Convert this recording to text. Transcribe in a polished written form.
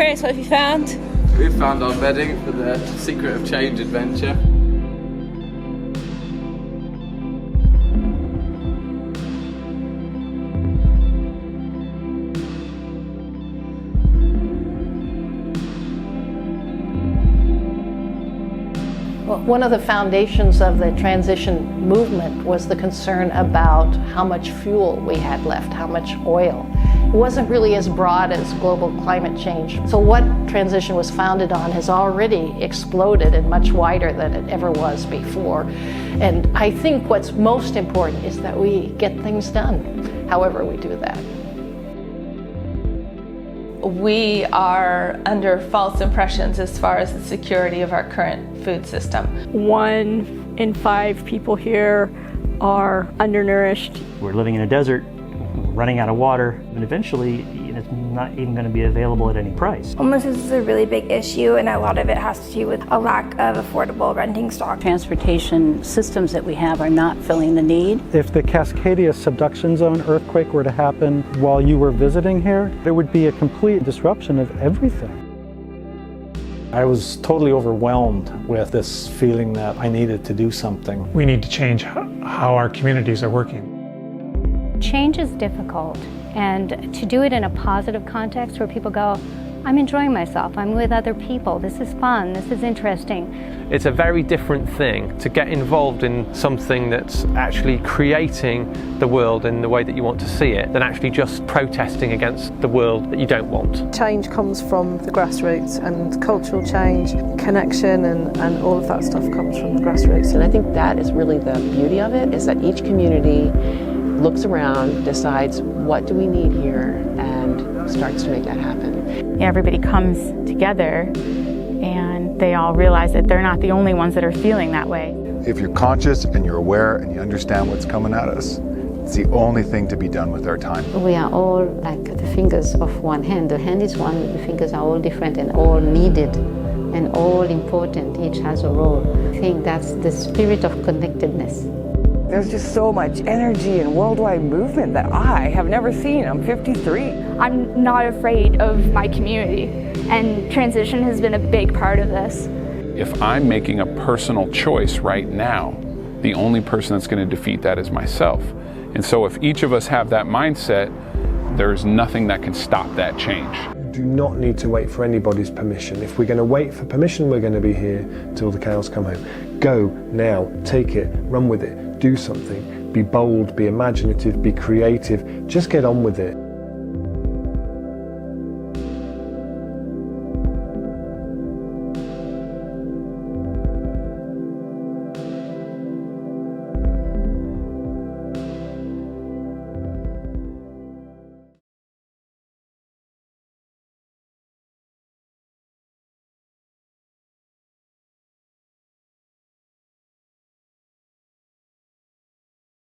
Chris, what have you found? We've found our bedding for the Secret of Change adventure. One of the foundations of the transition movement was the concern about how much fuel we had left, how much oil. It wasn't really as broad as global climate change. So what transition was founded on has already exploded and much wider than it ever was before. And I think what's most important is that we get things done, however we do that. We are under false impressions as far as the security of our current food system. 1 in 5 people here are undernourished. We're living in a desert, running out of water, and eventually it's not even going to be available at any price. Homelessness is a really big issue, and a lot of it has to do with a lack of affordable renting stock. Transportation systems that we have are not filling the need. If the Cascadia subduction zone earthquake were to happen while you were visiting here, there would be a complete disruption of everything. I was totally overwhelmed with this feeling that I needed to do something. We need to change how our communities are working. Change is difficult, and to do it in a positive context where people go, I'm enjoying myself, I'm with other people, this is fun, this is interesting. It's a very different thing to get involved in something that's actually creating the world in the way that you want to see it than actually just protesting against the world that you don't want. Change comes from the grassroots, and cultural change, connection and all of that stuff comes from the grassroots. And I think that is really the beauty of it, is that each community looks around, decides what do we need here, and starts to make that happen. Everybody comes together and they all realize that they're not the only ones that are feeling that way. If you're conscious and you're aware and you understand what's coming at us, it's the only thing to be done with our time. We are all like the fingers of one hand. The hand is one, the fingers are all different and all needed and all important. Each has a role. I think that's the spirit of connectedness. There's just so much energy and worldwide movement that I have never seen. I'm 53. I'm not afraid of my community, and transition has been a big part of this. If I'm making a personal choice right now, the only person that's going to defeat that is myself. And so if each of us have that mindset, there's nothing that can stop that change. You do not need to wait for anybody's permission. If we're going to wait for permission, we're going to be here till the cows come home. Go now, take it, run with it. Do something, be bold, be imaginative, be creative, just get on with it.